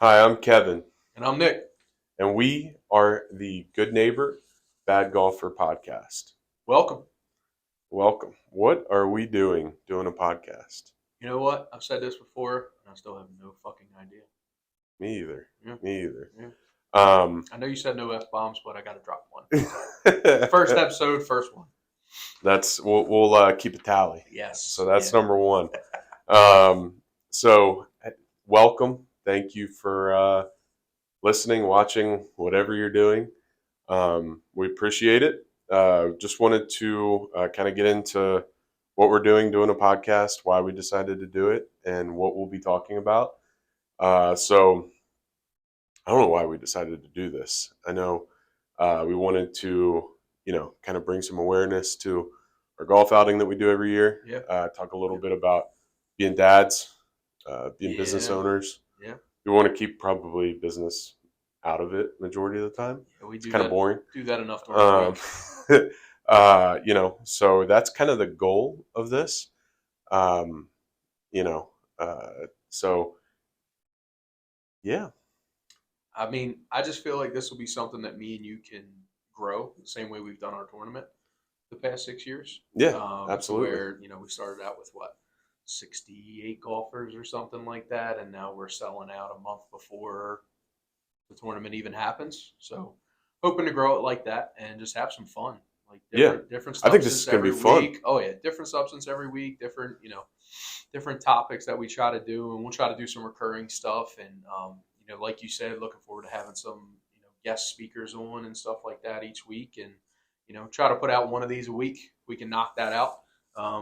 Hi, I'm Kevin, And I'm Nick. and we are the Good Neighbor, Bad Golfer podcast. Welcome. Welcome. What are we doing a podcast? You know what? I've said this before, and I still have no fucking idea. Me either. Yeah, Me either. yeah. Um, I know you said no F bombs, but I got to drop one. So, first episode, first one. we'll keep a tally. So Yes. that's Yeah. number one. Um, so welcome. Thank you for listening, watching, whatever you're doing. We appreciate it. Just wanted to kind of get into what we're doing a podcast, why we decided to do it, and what we'll be talking about. So I don't know why we decided to do this. I know we wanted to, kind of bring some awareness to our golf outing that we do every year. Yep. Talk a little Yep. bit about being dads, being business Yeah. owners. Yeah. We want to keep probably business out of it majority of the time. Yeah. We It's do kind of that. boring. Do that enough during the Um, week. so that's kind of the goal of this. Um, you know, so yeah, I mean, I just feel like this will be something that me and you can grow the same way we've done our tournament the past 6 years. yeah, To absolutely. where we started out with what 68 golfers or something like that, and now we're selling out a month before the tournament even happens. So hoping to grow it like that and just have some fun, like Yeah, different I think this is substance going to every be fun. week. Oh yeah, different substance every week, different topics that we try to do, and we'll try to do some recurring stuff. And like you said, looking forward to having some guest speakers on and stuff like that each week, and try to put out one of these a week. We can knock that out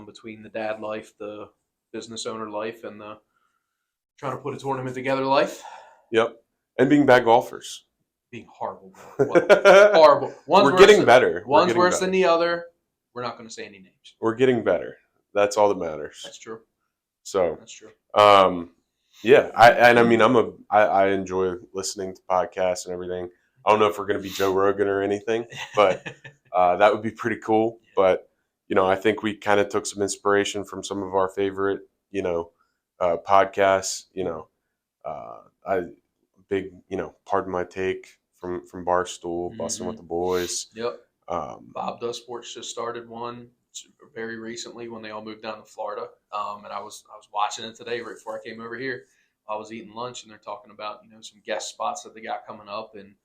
between the dad life, the business owner life, and the trying to put a tournament together life. Yep, and being bad golfers. Being horrible. Horrible. We're getting better. We're One's getting worse than better. the other. We're not going to say any names. We're getting better. That's all that matters. That's true. So, That's true. um, yeah, I mean, I enjoy listening to podcasts and everything. I don't know if we're going to be Joe Rogan or anything, but that would be pretty cool. But I think we kind of took some inspiration from some of our favorite, podcasts. I big, pardon my take from Barstool, Busting with Mm-hmm. the Boys. Yep. Um, Bob Does Sports just started one very recently when they all moved down to Florida. And I was watching it today right before I came over here. I was eating lunch and they're talking about some guest spots that they got coming up, and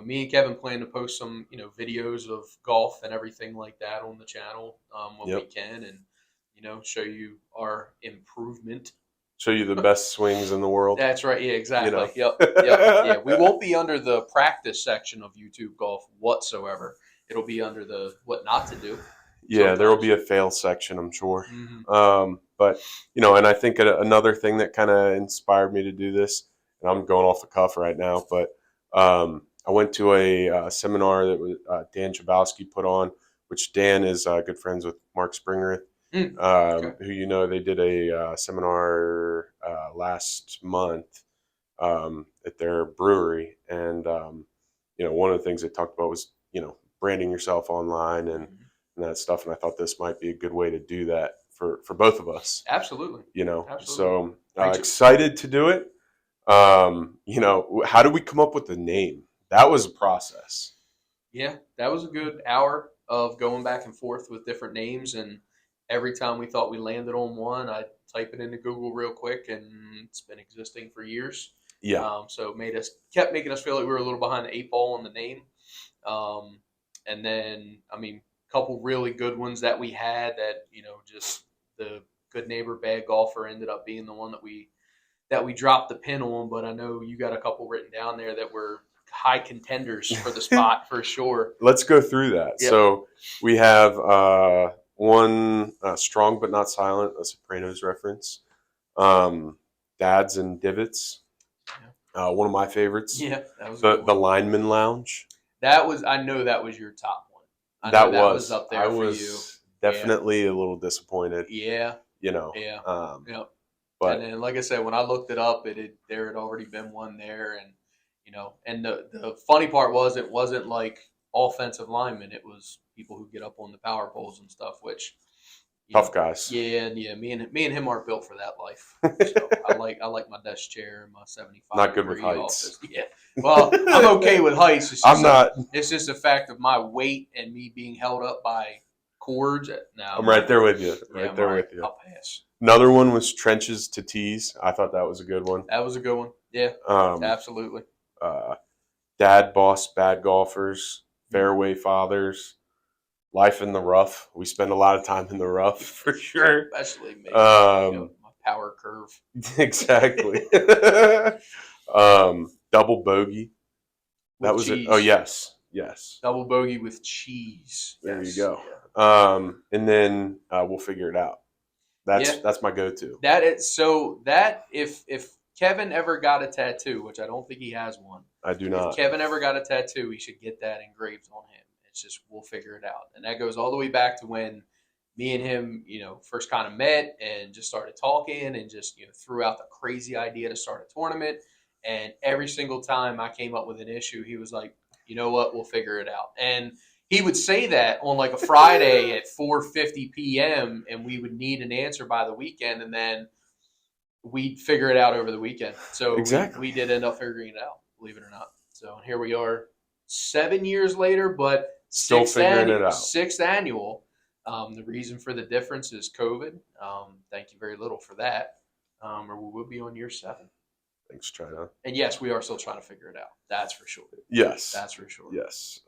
me and Kevin plan to post some videos of golf and everything like that on the channel when we yep. can, and show you our improvement. Show you the best swings in the world. That's right. Yeah, You know. exactly. Yep. Yep. Yeah. We won't be under the practice section of YouTube Golf whatsoever. It'll be under the what not to do. Yeah, there will Sometimes. be a fail section, I'm sure. Mm-hmm. But and I think another thing that kind of inspired me to do this, and I'm going off the cuff right now, but I went to a seminar that Dan Chabowski put on, which Dan is good friends with Mark Springer, Mm. Okay. who they did a seminar last month at their brewery, and one of the things they talked about was branding yourself online Mm-hmm. and that stuff. And I thought this might be a good way to do that for both of us. Absolutely. Absolutely. So Reach it. excited to do it. How did we come up with the name? That was a process. Yeah, that was a good hour of going back and forth with different names, and every time we thought we landed on one, I type it into Google real quick, and it's been existing for years. Yeah, So it kept making us feel like we were a little behind the eight ball on the name. Um, and then, I mean, a couple really good ones that we had that just the good neighbor bad golfer ended up being the one that we dropped the pin on. But I know you got a couple written down there that were high contenders for the spot for sure. let's go through that. Yep. So we have one strong but not silent, a Sopranos reference. Dads and Divots, one of my favorites. Yeah, that was a The good one. Lineman Lounge. I know that was your top one. I know That that was was up there I for you. was definitely a little disappointed. Yeah. You know, Yeah. um, Yeah. And but then, like I said, when I looked it up, there had already been one there, and and the funny part was it wasn't like offensive linemen; it was people who get up on the power poles and stuff. Which, Tough guys. Yeah, and me and him aren't built for that life. So I like my desk chair and my 75 Not good with degree heights. office. Yeah, well, I'm okay with heights. It's I'm just not. it's just a fact of my weight and me being held up by cords. No, I'm right there with you. Yeah, Right there with you. I'll pass. Another one was trenches to tees. I thought that was a good one. That was a good one. Yeah, Um, absolutely. Dad boss bad golfers, fairway fathers, life in the rough. We spend a lot of time in the rough for sure. Especially me. Um, My power curve. exactly. Double bogey. That was cheese. it. Oh yes, yes. Double bogey with cheese. There Yes. you go. Yeah. And then we'll figure it out. That's my go-to. That is so that if Kevin ever got a tattoo, which I don't think he has one. I do If not. Kevin ever got a tattoo, he should get that engraved on him. It's just we'll figure it out. And that goes all the way back to when me and him, first kind of met and just started talking and just, threw out the crazy idea to start a tournament. And every single time I came up with an issue, he was like, you know what, we'll figure it out. And he would say that on like a Friday at 4:50 p.m. and we would need an answer by the weekend, and then we'd figure it out over the weekend. So Exactly. we did end up figuring it out, believe it or not. So here we are 7 years later, but Still figuring it out. Sixth annual. The reason for the difference is COVID. Thank you very little for that. Or we would be on year 7. Thanks, China. And yes, we are still trying to figure it out. That's for sure. Yes. That's for sure. Yes.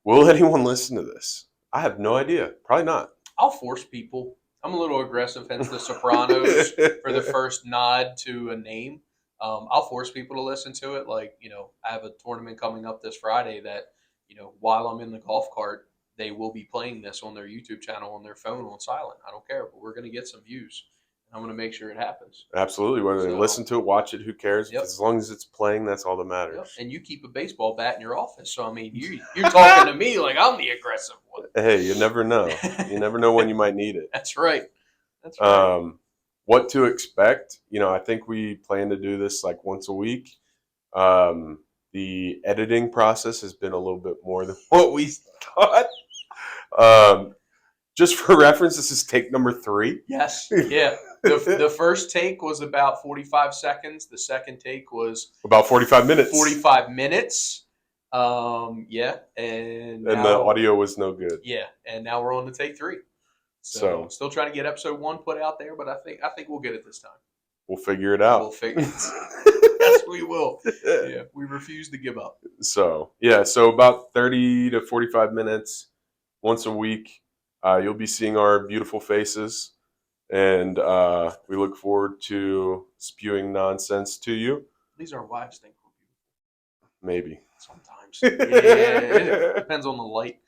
Will anyone listen to this? I have no idea. Probably not. I'll force people. I'm a little aggressive, hence The Sopranos for the first nod to a name. I'll force people to listen to it. Like, I have a tournament coming up this Friday that, while I'm in the golf cart, they will be playing this on their YouTube channel on their phone on silent. I don't care, but we're going to get some views. I'm going to make sure it happens. Absolutely. Whether they listen to it, watch it, who cares? Yep. As long as it's playing, that's all that matters. Yep. And you keep a baseball bat in your office. So, I mean, you're talking to me like I'm the aggressive one. Hey, you never know. You never know when you might need it. That's right. That's right. What to expect? I think we plan to do this like once a week. The editing process has been a little bit more than what we thought. Just for reference, this is take number 3. Yes. Yeah. The first take was about 45 seconds. The second take was about 45 minutes. 45 minutes. Yeah. And the audio was no good. Yeah. And now we're on to take 3. So still trying to get episode 1 put out there, but I think we'll get it this time. We'll figure it out. We'll figure it. Yes, we will. Yeah. We refuse to give up. So about 30 to 45 minutes once a week. You'll be seeing our beautiful faces, and we look forward to spewing nonsense to you. These our wives think we're beautiful. Maybe. Sometimes. Yeah, it depends on the light.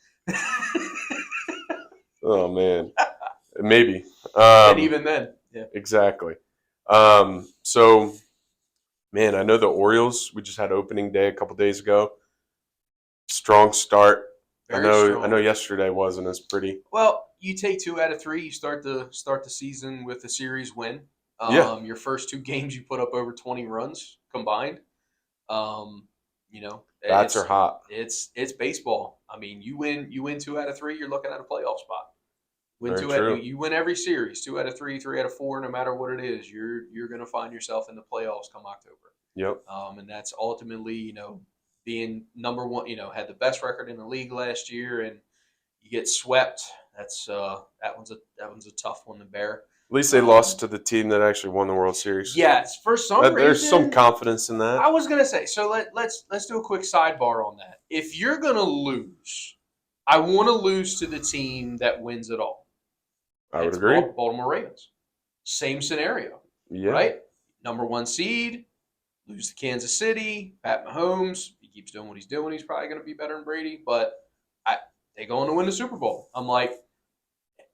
Oh, man. Maybe. And even then. Yeah. Exactly. So, man, I know the Orioles, we just had opening day a couple days ago. Strong start. I know yesterday wasn't as pretty. Well, you take 2 out of 3. You start the season with a series win. Yeah. Your first 2 games, you put up over 20 runs combined. Bats are hot. It's baseball. I mean, you win 2 out of 3, you're looking at a playoff spot. You win every series, 2 out of 3, 3 out of 4. No matter what it is, you're going to find yourself in the playoffs come October. Yep. And that's ultimately, being number 1, had the best record in the league last year, and you get swept. That's that one's a tough one to bear. At least they lost to the team that actually won the World Series. Yes, for some reason. There's some confidence in that. I was gonna say. So let's do a quick sidebar on that. If you're gonna lose, I want to lose to the team that wins it all. I would agree. Baltimore Ravens. Same scenario. Yeah. Right. Number 1 seed. Lose to Kansas City. Pat Mahomes. He keeps doing what he's doing. He's probably going to be better than Brady. But they go on to win the Super Bowl. I'm like,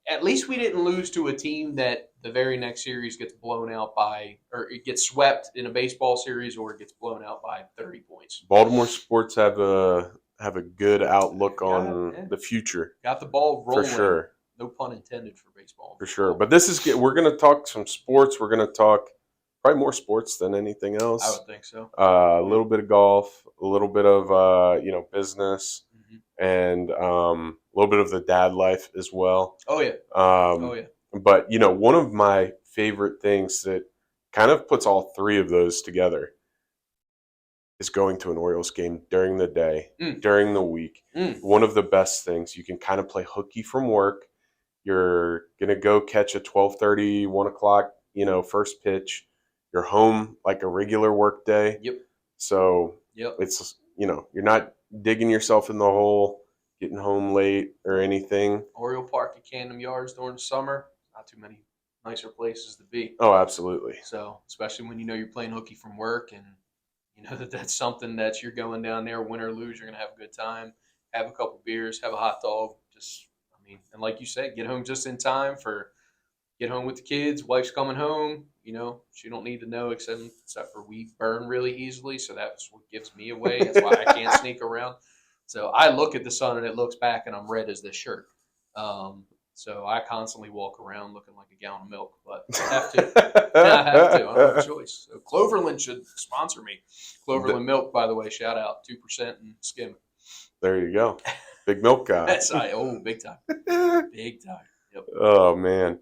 at least we didn't lose to a team that the very next series gets blown out by, or it gets swept in a baseball series, or it gets blown out by 30 points. Baltimore sports have a good outlook on the future. Got the ball rolling. For sure. No pun intended for baseball. For sure. But we're going to talk some sports. We're going to talk probably more sports than anything else. I would think so. A little bit of golf, a little bit of business, mm-hmm. and little bit of the dad life as well. Oh yeah. Um, Oh yeah. but one of my favorite things that kind of puts all three of those together is going to an Orioles game during the day, Mm. during the week. Mm. One of the best things. You can kind of play hooky from work. You're gonna go catch a 12:30, 1 o'clock, first pitch. You're home like a regular work day. Yep. So Yep. it's you're not digging yourself in the hole, getting home late or anything. Oriole Park at Camden Yards during the summer. Not too many nicer places to be. Oh, absolutely. So especially when you're playing hooky from work and you know that's something that you're going down there, win or lose, you're gonna have a good time, have a couple beers, have a hot dog. Just and like you said, get home just in time for get home with the kids. Wife's coming home. She don't need to know except for we burn really easily, so that's what gives me away. That's why I can't sneak around. So I look at the sun and it looks back, and I'm red as this shirt. So I constantly walk around looking like a gallon of milk, but I have to. I have to. I don't have a choice. So Cloverland should sponsor me. Cloverland milk, by the way, shout out 2% and skim. There you go, big milk guy. Big time, big time. Yep. Oh man.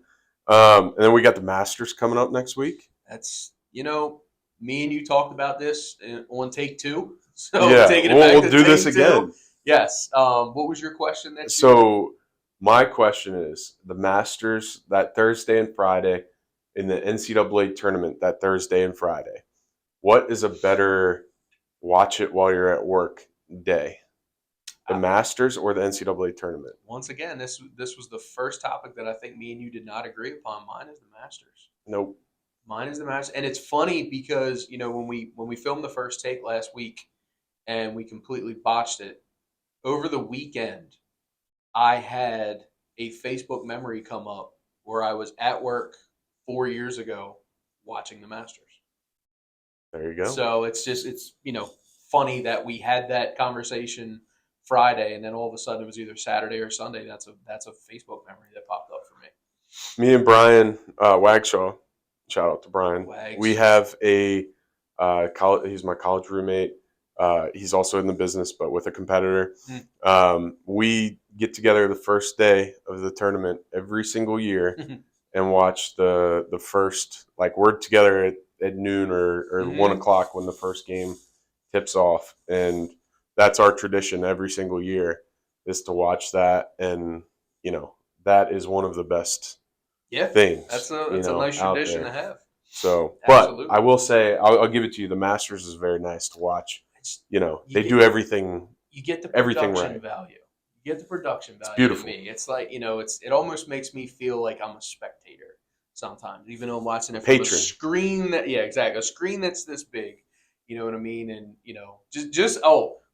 And then we got the Masters coming up next week. That's me and you talked about this on take 2. So Yeah, taking it back we'll to do this take again. 2. Yes. What was your question next? So my question is the Masters that Thursday and Friday in the NCAA tournament that Thursday and Friday. What is a better watch it while you're at work day? The Masters or the NCAA tournament? Once again, this was the first topic that I think me and you did not agree upon. Mine is the Masters. Nope. Mine is the Masters, and it's funny because when we filmed the first take last week, and we completely botched it. Over the weekend, I had a Facebook memory come up where I was at work 4 years ago watching the Masters. There you go. So it's funny that we had that conversation Friday, and then all of a sudden it was either Saturday or Sunday. That's a Facebook memory that popped up for me. Me and Brian Wagshaw, shout out to Brian. Wags. We have a he's my college roommate. He's also in the business, but with a competitor. We get together the first day of the tournament every single year and watch the first. Like we're together at noon or 1 o'clock when the first game tips off, and that's our tradition every single year is to watch that, and that is one of the best things. That's a nice tradition to have. So, Absolutely. but I will say, I'll give it to you. The Masters is very nice to watch. They do everything. You get the everything production right. value. You get the production value. It's beautiful. To me. It's like it almost makes me feel like I'm a spectator sometimes, even though I'm watching it from a screen a screen that's this big. You know what I mean? And just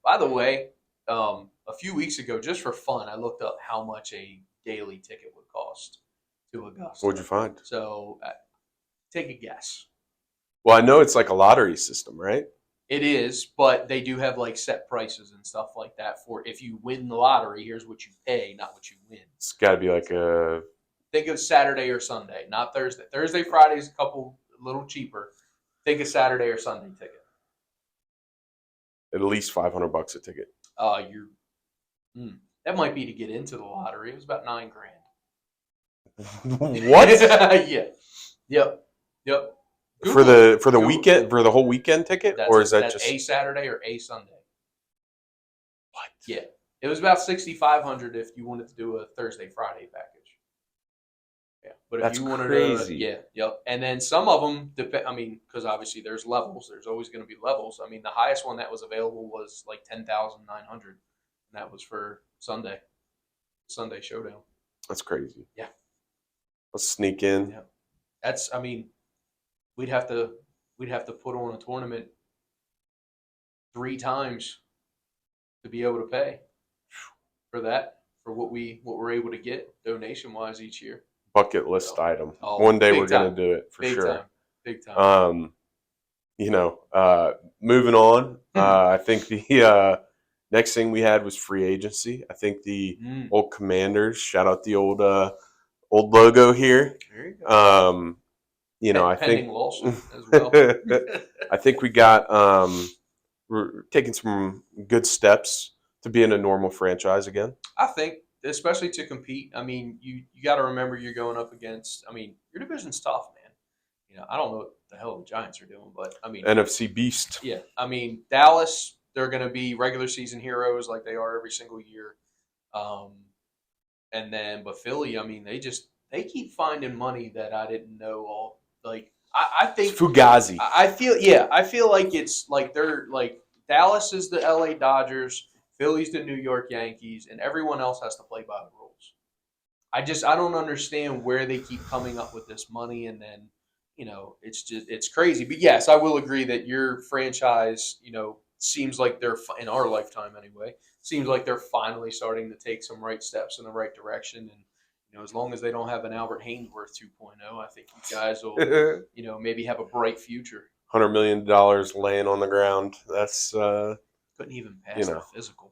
by the way, a few weeks ago, just for fun, I looked up how much a daily ticket would cost to Augusta. What'd you find? So, take a guess. Well, I know it's like a lottery system, right? It is, but they do have like set prices and stuff like that for if you win the lottery, here's what you pay, not what you win. It's got to be like a... Think of Saturday or Sunday, not Thursday. Thursday, Friday is a little cheaper. Think of Saturday or Sunday ticket. At least $500 a ticket. That might be to get into the lottery. It was about $9,000. What? Yeah. Yep. For the weekend, for the whole weekend ticket, or is that just a Saturday or a Sunday? What? Yeah, it was about $6,500 if you wanted to do a Thursday Friday package. Yeah, but if you wanted crazy. Yep. And then some of them depend. Because obviously there's levels. There's always going to be levels. The highest one that was available was like 10,900, and that was for Sunday Showdown. That's crazy. Yeah. Let's sneak in. Yeah. That's. We'd have to put on a tournament 3 times to be able to pay for that, for what we're able to get donation wise each year. Bucket list item. One day we're going to do it for sure. Big time. Moving on. I think the next thing we had was free agency. I think the old Commanders. Shout out the old logo here. There you go. I think lawsuit as well. I think we got we're taking some good steps to be in a normal franchise again. I think especially to compete. I mean, you got to remember you're going up against. I mean, your division's tough, man. I don't know what the hell the Giants are doing, but I mean, NFC Beast. yeah, I mean Dallas, they're going to be regular season heroes like they are every single year. Um, and then, but Philly, I mean, they keep finding money that I didn't know all. Like I It's think Fugazi. I feel like it's like they're like Dallas is the LA Dodgers, Philly's the New York Yankees, and everyone else has to play by the rules. I don't understand where they keep coming up with this money, and then it's crazy. But yes, I will agree that your franchise seems like they're in our lifetime anyway. Seems like they're finally starting to take some right steps in the right direction, and as long as they don't have an Albert Haynesworth 2.0, I think you guys will maybe have a bright future. $100 million laying on the ground. That's Couldn't even pass the physical.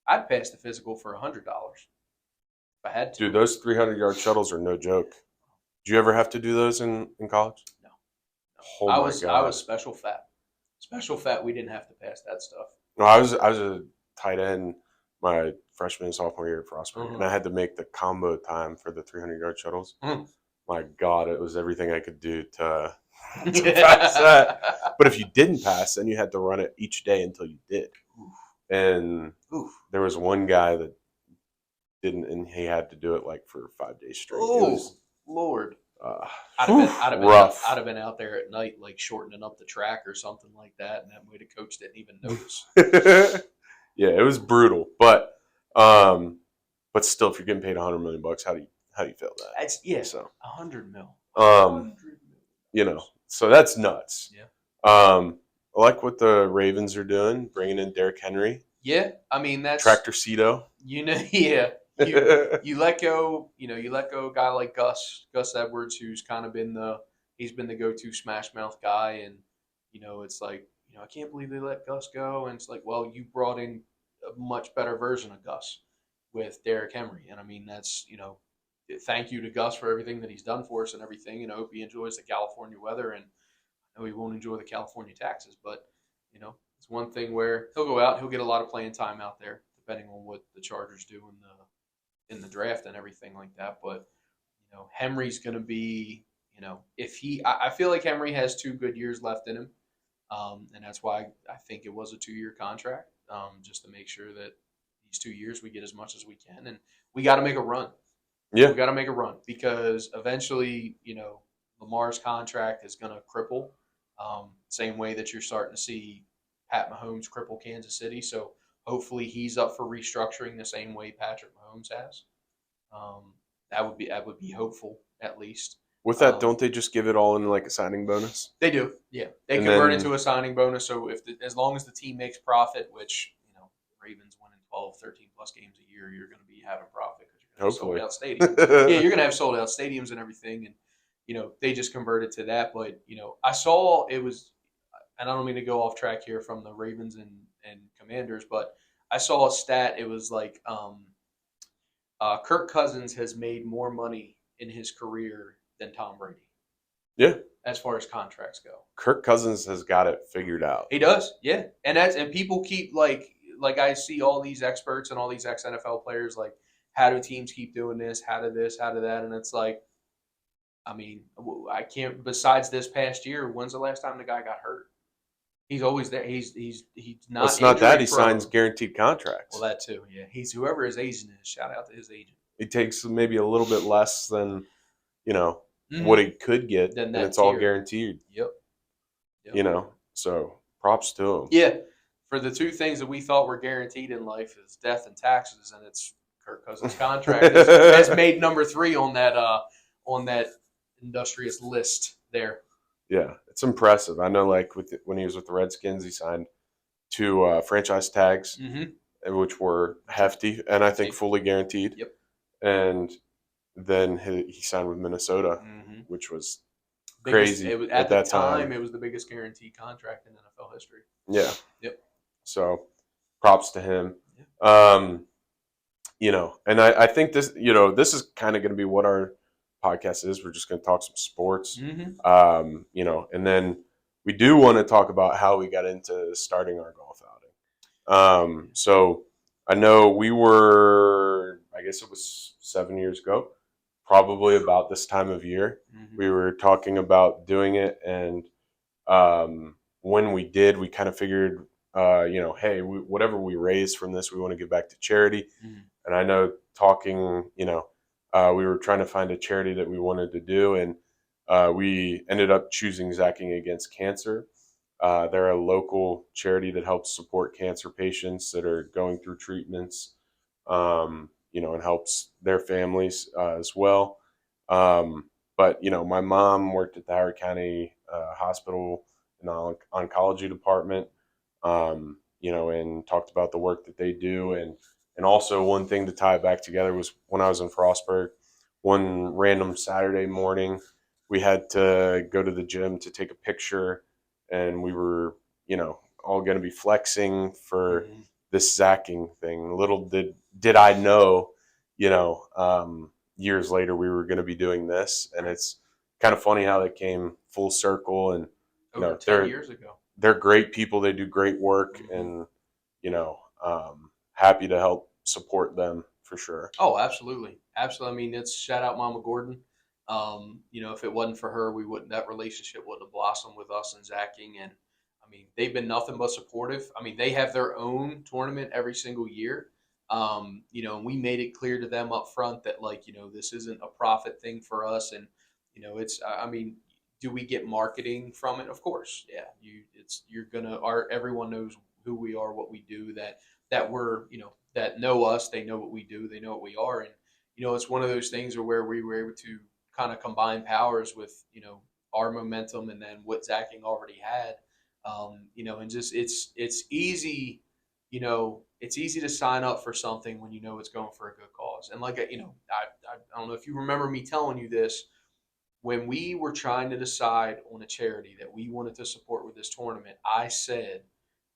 I'd pass the physical for $100 if I had to. Dude, those 300-yard shuttles are no joke. Did you ever have to do those in college? No. Oh I my God. was special fat. Special fat. We didn't have to pass that stuff. No, I was a tight end my freshman and sophomore year at Frostburg, and I had to make the combo time for the 300-yard shuttles. My God, it was everything I could do to pass that. But if you didn't pass, then you had to run it each day until you did. Oof. And Oof. there was one guy that didn't, and he had to do it like for 5 days straight. Oh, Lord. I'd have been out there at night, like shortening up the track or something like that, and that way the coach didn't even notice. Yeah, it was brutal, but still, if you're getting paid $100 million, how do you feel that? That's so $100 million. So that's nuts. Yeah. I like what the Ravens are doing, bringing in Derrick Henry. Yeah, I mean that's Tractor Cito. Yeah. You let go a guy like Gus Edwards, who's kind of been he's been the go-to smash mouth guy, and it's like I can't believe they let Gus go, and it's like, well, you brought in a much better version of Gus with Derrick Henry, and I mean that's thank you to Gus for everything that he's done for us and everything, and I hope he enjoys the California weather, and I know he won't enjoy the California taxes, but it's one thing where he'll go out, he'll get a lot of playing time out there, depending on what the Chargers do in the draft and everything like that. But Henry's going to be, I feel like Henry has 2 good years left in him, and that's why I think it was a 2-year contract, just to make sure that these 2 years we get as much as we can, and we got to make a run. Yeah, we got to make a run because eventually, Lamar's contract is going to cripple, same way that you're starting to see Pat Mahomes cripple Kansas City. So hopefully he's up for restructuring the same way Patrick Mahomes has. That would be hopeful, at least. With that, don't they just give it all in like a signing bonus? They do, yeah. They convert it to a signing bonus. So as long as the team makes profit, which Ravens winning 12, 13 plus games a year, you're going to be having profit because you're going to sold out stadiums. Yeah, you're going to have sold out stadiums and everything, and they just converted to that. But I saw it was, and I don't mean to go off track here from the Ravens and Commanders, but I saw a stat. It was like Kirk Cousins has made more money in his career than Tom Brady. Yeah. As far as contracts go. Kirk Cousins has got it figured out. He does, yeah. And people keep like I see all these experts and all these ex-NFL players like, how do teams keep doing this? How do this? How do that? And it's like, I mean, I can't, besides this past year, when's the last time the guy got hurt? He's always there. He's not. Well, it's not that he signs guaranteed contracts. Well, that too. Yeah, he's whoever his agent is. Shout out to his agent. He takes maybe a little bit less than what he could get, and it's all guaranteed. Yep. So props to him. Yeah, for the 2 things that we thought were guaranteed in life is death and taxes, and it's Kirk Cousins' contract has made number 3 on that industrious list there. Yeah, it's impressive. I know, like when he was with the Redskins, he signed 2 franchise tags, which were hefty, and I think fully guaranteed. Yep. And then he signed with Minnesota, which was crazy. At that time. It was the biggest guaranteed contract in NFL history. Yeah. Yep. So, props to him. Yeah. And I think this is kind of going to be what our podcast is. We're just going to talk some sports, and then we do want to talk about how we got into starting our golf outing. So I know we were, I I guess it was 7 years ago, probably about this time of year. Mm-hmm. We were talking about doing it, and when we did, we kind of figured, hey, whatever we raise from this, we want to give back to charity. Mm-hmm. And I know talking, we were trying to find a charity that we wanted to do, and we ended up choosing Zacking Against Cancer. They're a local charity that helps support cancer patients that are going through treatments, and helps their families as well. But my mom worked at the Howard County Hospital in the oncology department, and talked about the work that they do. And also, one thing to tie it back together was when I was in Frostburg, one random Saturday morning, we had to go to the gym to take a picture, and we were, all going to be flexing for Mm-hmm. this zacking thing. Little did I know, years later we were going to be doing this, and it's kind of funny how they came full circle. And Over 10 they're years ago. great people. They do great work, Mm-hmm. and happy to help support them for sure. Oh, absolutely, absolutely. I mean, it's shout out Mama Gordon. If it wasn't for her, we wouldn't that relationship wouldn't have blossomed with us and Zacking. And I mean, they've been nothing but supportive. I mean, they have their own tournament every single year. And we made it clear to them up front that this isn't a profit thing for us. And it's I mean, do we get marketing from it? Of course, yeah. You're gonna everyone knows who we are, what we do. That we're that know us, they know what we do, they know what we are. And it's one of those things where we were able to kind of combine powers with our momentum and then what Zacking already had. And just it's easy. It's easy to sign up for something when it's going for a good cause. And I don't know if you remember me telling you this when we were trying to decide on a charity that we wanted to support with this tournament. I said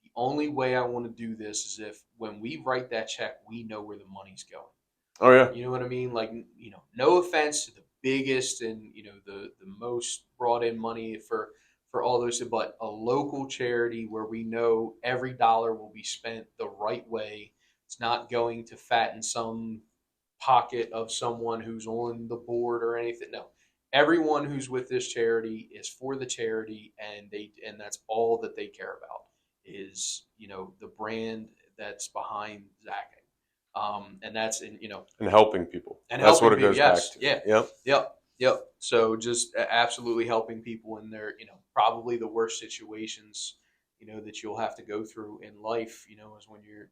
the only way I want to do this is if when we write that check, we know where the money's going. Oh yeah. You know what I mean? Like, no offense to the biggest and the most brought in money for all those, but a local charity where we know every dollar will be spent the right way. It's not going to fatten some pocket of someone who's on the board or anything. No, everyone who's with this charity is for the charity, and that's all that they care about is the brand that's behind Zacking. And that's And helping people. and That's helping what it people. goes Yes, back to. yeah, Yep. yep. So just absolutely helping people in their probably the worst situations that you'll have to go through in life. Is when you're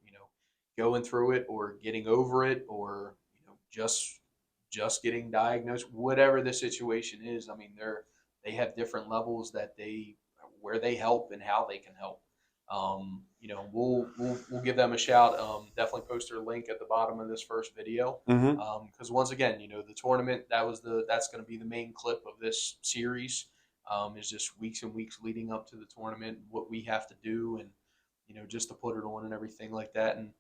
going through it or getting over it or just getting diagnosed, whatever the situation is. I mean, they have different levels that they where they help and how they can help. We'll give them a shout. Definitely post their link at the bottom of this first video. Mm-hmm. Because once again, the tournament that's going to be the main clip of this series. Is just weeks and weeks leading up to the tournament, what we have to do, and just to put it on and everything like that. And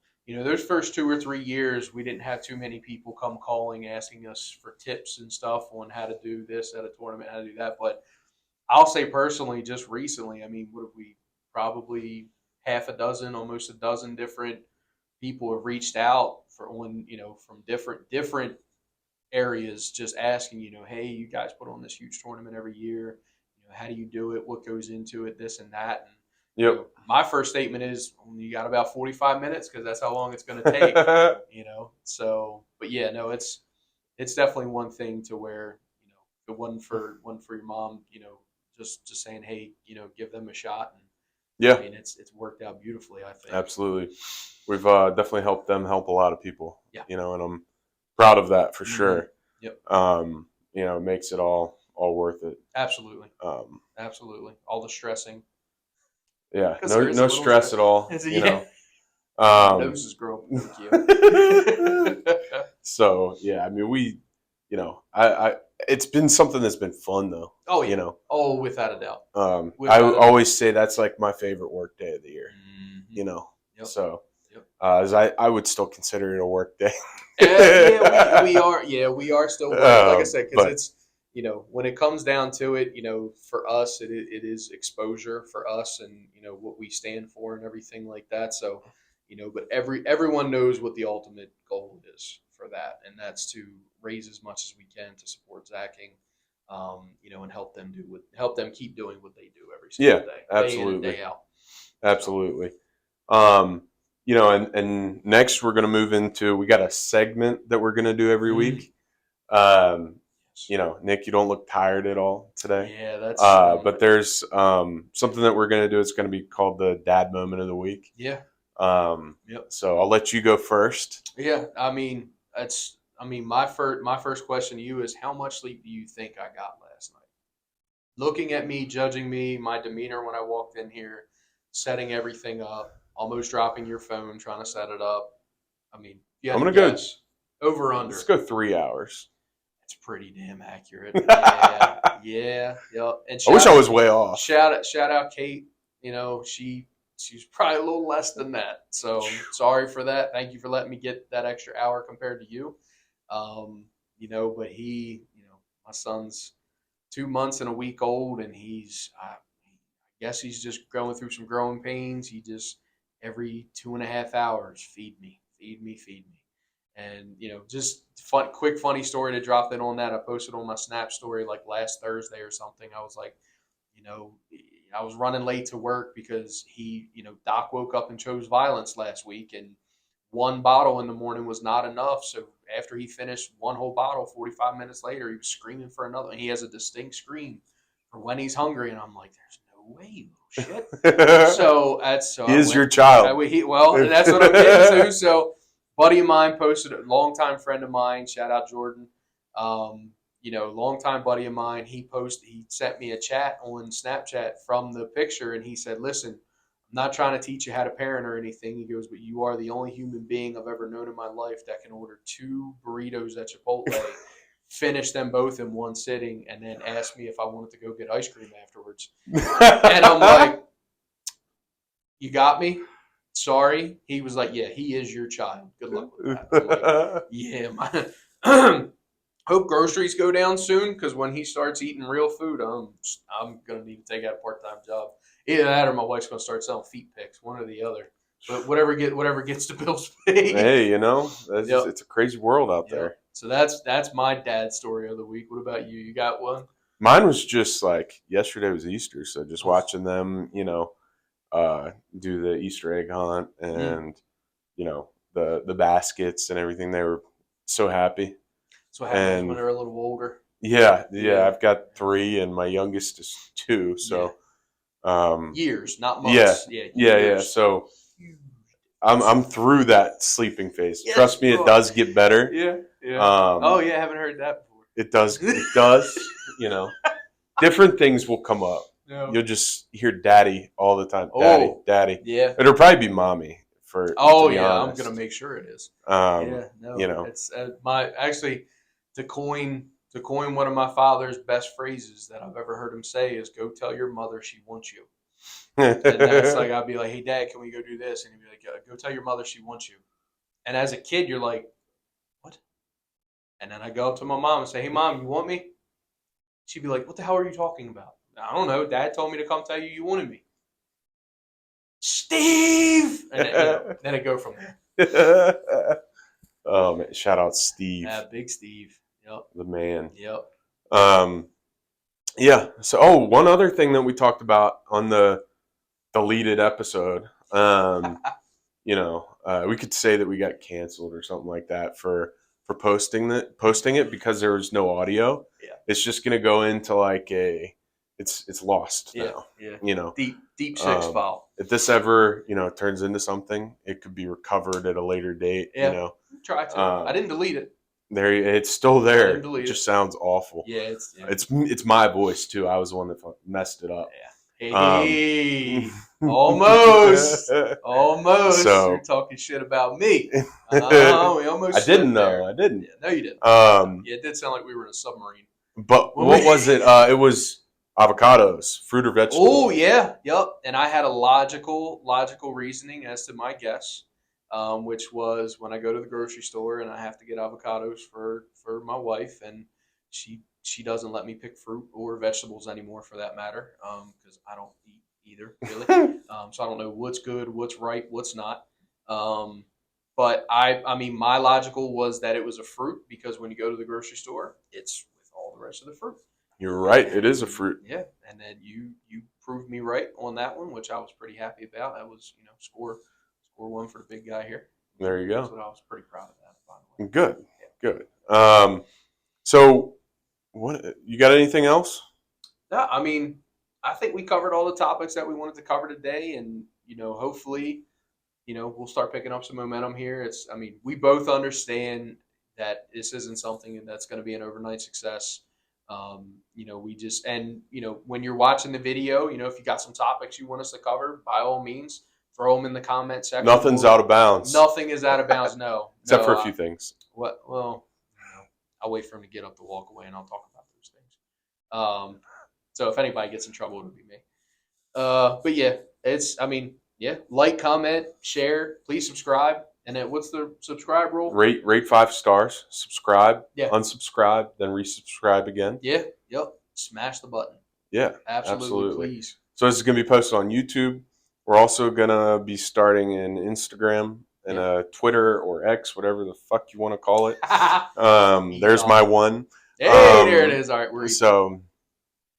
those first 2 or 3 years, we didn't have too many people come calling asking us for tips and stuff on how to do this at a tournament, how to do that. But I'll say personally, just recently, I mean, what have we probably half a dozen, almost a dozen different people have reached out for on from different areas, just asking hey, you guys put on this huge tournament every year. How do you do it? What goes into it? This and that. And Yep. my first statement is you got about 45 minutes because that's how long it's going to take. So but yeah, no, it's definitely one thing to where the one for your mom, just saying hey, give them a shot. And Yeah. I mean, it's worked out beautifully, I think. Absolutely. We've definitely helped them help a lot of people. Yeah. And I'm proud of that for sure. Yep. It makes it all worth it. Absolutely. Absolutely. All the stressing. Yeah. 'Cause there is a No little stress stress. at all. Yeah. My nose is growing. Thank you. So yeah, I mean I it's been something that's been fun though. Oh yeah. Oh, without a doubt. I Without a doubt. always say that's like my favorite work day of the year. Mhm. Yep. So Yep. as I would still consider it a work day. Yeah, we are. Yeah, we are still working. Like I said, because but- it's when it comes down to it, for us, it is exposure for us, and what we stand for and everything like that. So, but everyone knows what the ultimate goal is for that, and that's to raise as much as we can to support Zacking, and help them keep doing what they do every single day, day in and absolutely, day out. absolutely. And next we're going to move into, we got a segment that we're going to do every week. Nick, you don't look tired at all today. Yeah, that's. But there's something that we're going to do. It's going to be called the Dad Moment of the Week. Yeah. Yep. So I'll let you go first. Yeah, my first question to you is, how much sleep do you think I got last night? Looking at me, judging me, my demeanor when I walked in here, setting everything up, almost dropping your phone, trying to set it up. I'm gonna go over under. Let's go 3 hours. That's pretty damn accurate. Yeah, yeah, yep. And I wish I was way off. Shout out Kate. She's probably a little less than that. So sorry for that. Thank you for letting me get that extra hour compared to you. But my son's 2 months and a week old, and I guess he's just going through some growing pains. He just, every 2.5 hours, feed me. And, just quick funny story to drop in on that. I posted on my Snap story like last Thursday or something. I was like, I was running late to work because Doc woke up and chose violence last week, and one bottle in the morning was not enough. So after he finished one whole bottle, 45 minutes later, he was screaming for another. And he has a distinct scream for when he's hungry. And I'm like, there's no way, you little shit. He is your child. And that's what I'm getting to. So buddy of mine posted, a longtime friend of mine, shout out Jordan, longtime buddy of mine, he sent me a chat on Snapchat from the picture, and he said, listen, I'm not trying to teach you how to parent or anything. He goes, but you are the only human being I've ever known in my life that can order 2 burritos at Chipotle, finish them both in one sitting, and then ask me if I wanted to go get ice cream afterwards. And I'm like, you got me? Sorry. He was like, yeah, he is your child. Good luck with that. I'm like, yeah, hope groceries go down soon, because when he starts eating real food, I'm going to need to take out a part-time job. Either that or my wife's going to start selling feet pics, one or the other. But whatever gets the bills paid. Hey, it's a crazy world out there. So that's my dad's story of the week. What about you? You got one? Mine was just like, yesterday was Easter, so just watching them, do the Easter egg hunt and the baskets and everything. They were so happy. So happens when they're a little older. Yeah. I've got 3, and my youngest is 2. So years, not months. Yeah. So I'm through that sleeping phase. Yes, trust me, it does get better. Yeah. I haven't heard that before. It does. Different things will come up. No. You'll just hear daddy all the time. Daddy. Yeah. It'll probably be mommy to be honest. I'm gonna make sure it is. It's actually to coin one of my father's best phrases that I've ever heard him say is, "Go tell your mother she wants you." And that's like, I'll be like, "Hey Dad, can we go do this?" And he'd be like, "Go tell your mother she wants you." And as a kid, you're like, "What?" And then I go up to my mom and say, "Hey Mom, you want me?" She'd be like, "What the hell are you talking about?" I don't know. Dad told me to come tell you wanted me. Steve! And then it go from there. Oh, man. Shout out Steve. Yeah, big Steve. Yep. The man. Yep. Yeah. So, one other thing that we talked about on the deleted episode, we could say that we got canceled or something like that for posting it because there was no audio. Yeah. It's just going to go into like it's lost now. Yeah. Deep six file. If this ever, turns into something, it could be recovered at a later date. Yeah. Try to. I didn't delete it. It's still there. It just sounds awful. Yeah, it's my voice too. I was the one that messed it up. Yeah. Hey, almost. So, you're talking shit about me. We almost. I didn't know. I didn't. Yeah, no, you didn't. It did sound like we were in a submarine. But what was it? It was avocados, fruit or vegetable. Oh yeah, yep. And I had a logical reasoning as to my guess, which was when I go to the grocery store and I have to get avocados for my wife, and she doesn't let me pick fruit or vegetables anymore, for that matter, because I don't eat either, really. So I don't know what's good, what's right, what's not. But I mean, my logical was that it was a fruit because when you go to the grocery store, it's with all the rest of the fruit. You're right. It is a fruit. Yeah, and then you proved me right on that one, which I was pretty happy about. That was score one for the big guy here. There you That's go. what I was pretty proud of that. By the way. Good. Good. So what you got anything else? No, I mean, I think we covered all the topics that we wanted to cover today, and hopefully, we'll start picking up some momentum here. I mean, we both understand that this isn't something that's going to be an overnight success. We just when you're watching the video, if you got some topics you want us to cover, by all means, throw them in the comment section. Nothing's out of bounds. Nothing is out of bounds. No, except for a few things. What? Well, I'll wait for him to get up to walk away, and I'll talk about those things. So if anybody gets in trouble, it'll be me. But yeah, like, comment, share, please subscribe. And then what's the subscribe rule? Rate 5 stars, subscribe, Yeah. unsubscribe, then resubscribe again. Yeah, yep. Smash the button. Yeah, absolutely. Please. So this is going to be posted on YouTube. We're also going to be starting an Instagram and a Twitter or X, whatever the fuck you want to call it. There's my one. Hey, there it is. All right, so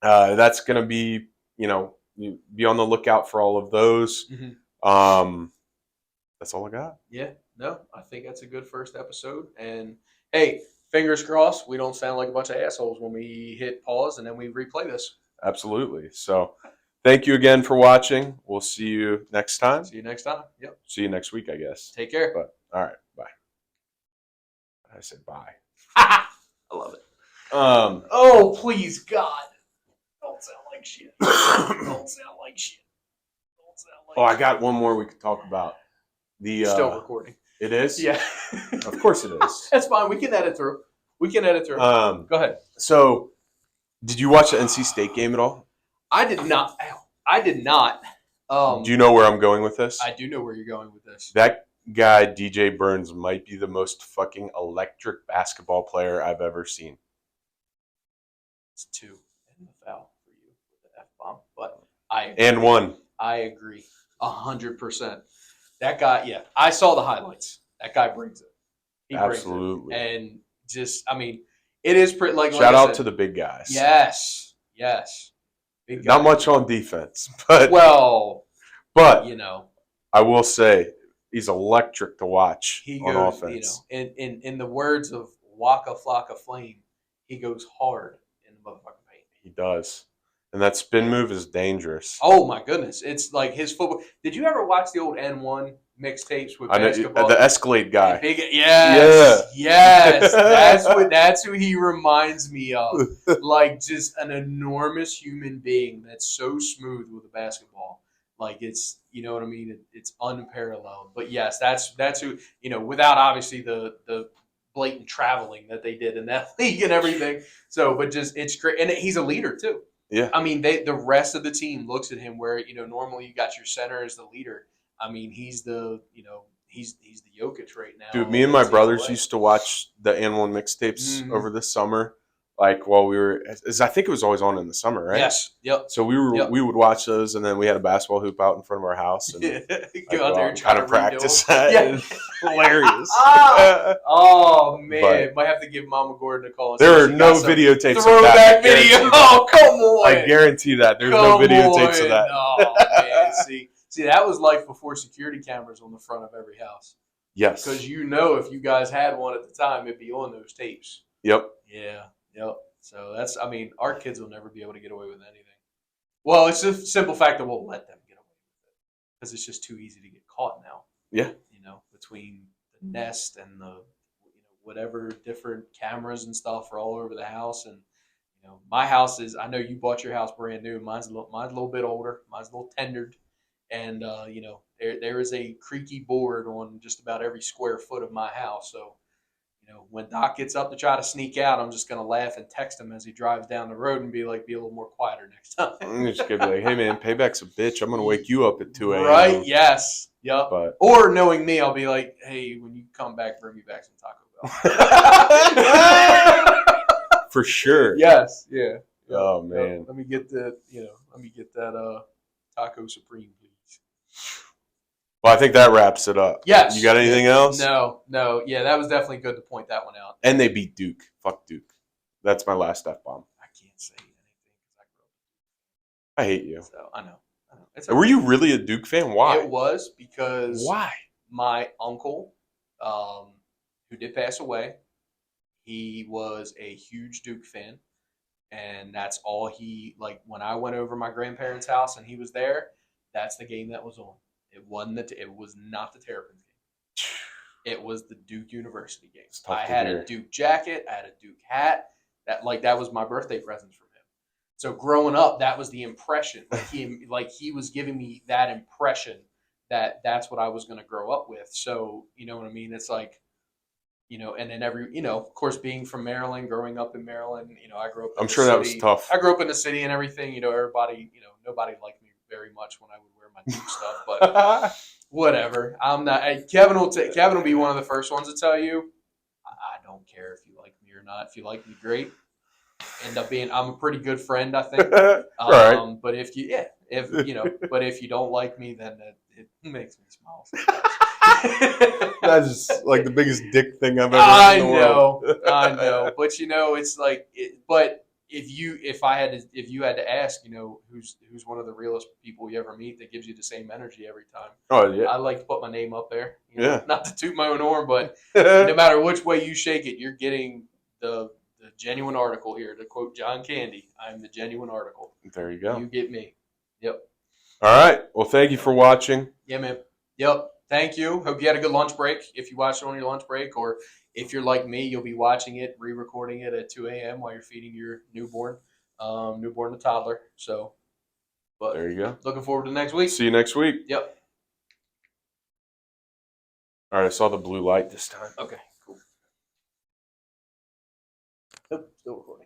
that's going to be, you be on the lookout for all of those. Mm-hmm. That's all I got. Yeah, no, I think that's a good first episode. And hey, fingers crossed, we don't sound like a bunch of assholes when we hit pause and then we replay this. Absolutely. So thank you again for watching. We'll see you next time. See you next time. Yep. See you next week, I guess. Take care. But all right, bye. I said bye. I love it. Oh, please, God. Don't sound like shit. Don't sound like shit. Don't sound like I got one more we could talk about. Still recording. It is? Yeah. Of course it is. That's fine. We can edit through. Go ahead. So, did you watch the NC State game at all? I did not. I did not. Do you know where I'm going with this? I do know where you're going with this. That guy, DJ Burns, might be the most fucking electric basketball player I've ever seen. It's 2 and the foul for you with the F-bomb. But And 1. I agree 100%. That guy, yeah. I saw the highlights. That guy brings it. He Absolutely. brings it. And just, I mean, it is pretty, like Shout I out said, to the big guys. Yes. Big Not guys. much on defense, but I will say he's electric to watch on offense. In the words of Waka Flocka Flame, he goes hard in the motherfucking paint. He does. And that spin move is dangerous. Oh my goodness. It's like his football. Did you ever watch the old N1 mixtapes with basketball? The Escalade guy. Yes. That's who he reminds me of. Like just an enormous human being that's so smooth with a basketball. Like it's, you know what I mean? It's unparalleled. But yes, that's who, without obviously the blatant traveling that they did in that league and everything. So, but just it's great. And he's a leader too. Yeah. I mean, the rest of the team looks at him where, normally you got your center as the leader. I mean, he's the Jokic right now. Dude, me and my brothers used to watch the N1 mixtapes over the summer. Like while we were, I think it was always on in the summer, right? Yes. Yep. So we would watch those, and then we had a basketball hoop out in front of our house, and go out there and try to practice that. Yeah. Hilarious. Oh man, might have to give Mama Gordon a call. There are no videotapes of that video. Oh, come on! I guarantee that there's no videotapes of that. Oh man, see, that was life before security cameras on the front of every house. Yes, because if you guys had one at the time, it'd be on those tapes. Yep. Yeah. Yep. So our kids will never be able to get away with anything. Well, it's just a simple fact that we'll let them get away with it because it's just too easy to get caught now. Yeah. Between the Nest and the whatever different cameras and stuff are all over the house, and my house is. I know you bought your house brand new. Mine's a little bit older. Mine's a little tendered, and there is a creaky board on just about every square foot of my house. So. When Doc gets up to try to sneak out, I'm just going to laugh and text him as he drives down the road and be like, be a little more quieter next time. I'm just going to be like, hey, man, payback's a bitch. I'm going to wake you up at 2 a.m. Right? Yes. Yep. Or knowing me, I'll be like, hey, when you come back, bring me back some Taco Bell. For sure. Yes. Yeah. Oh, man. Let me get that Taco Supreme, please. Well, I think that wraps it up. Yes. You got anything else? No. Yeah, that was definitely good to point that one out. And they beat Duke. Fuck Duke. That's my last F-bomb. I can't say anything because I grew up. I hate you. So I know. It's Were you really a Duke fan? Why? It was because Why? my uncle, who did pass away, he was a huge Duke fan, and that's all he like. When I went over my grandparents' house and he was there, that's the game that was on. It wasn't it was not the Terrapins game. It was the Duke University game. I had a Duke jacket, I had a Duke hat. That was my birthday presents from him. So growing up, that was the impression. Like he was giving me that impression that that's what I was going to grow up with. So you know what I mean? It's like, and then of course, being from Maryland, growing up in Maryland, I grew up. I'm sure that was tough. I grew up in the city and everything. Everybody, nobody liked me very much when I would wear my Duke stuff, but whatever. I'm not. Kevin will be one of the first ones to tell you. I don't care if you like me or not. If you like me, great. I'm a pretty good friend, I think. Right. But if you don't like me, then it makes me smile. That's just like the biggest dick thing I've ever I heard in the world. I know. But it's like but if you had to ask, who's one of the realest people you ever meet that gives you the same energy every time. Oh yeah. I like to put my name up there. Yeah. Not to toot my own horn, but no matter which way you shake it, you're getting the genuine article here. To quote John Candy, I'm the genuine article. There you go. You get me. Yep. All right. Well, thank you for watching. Yeah, man. Yep. Thank you. Hope you had a good lunch break. If you watched it on your lunch break, or if you're like me, you'll be watching it, re-recording it at 2 a.m. while you're feeding your newborn to toddler. So, but there you go. Looking forward to next week. See you next week. Yep. All right. I saw the blue light this time. Okay. Cool. Oh, still recording.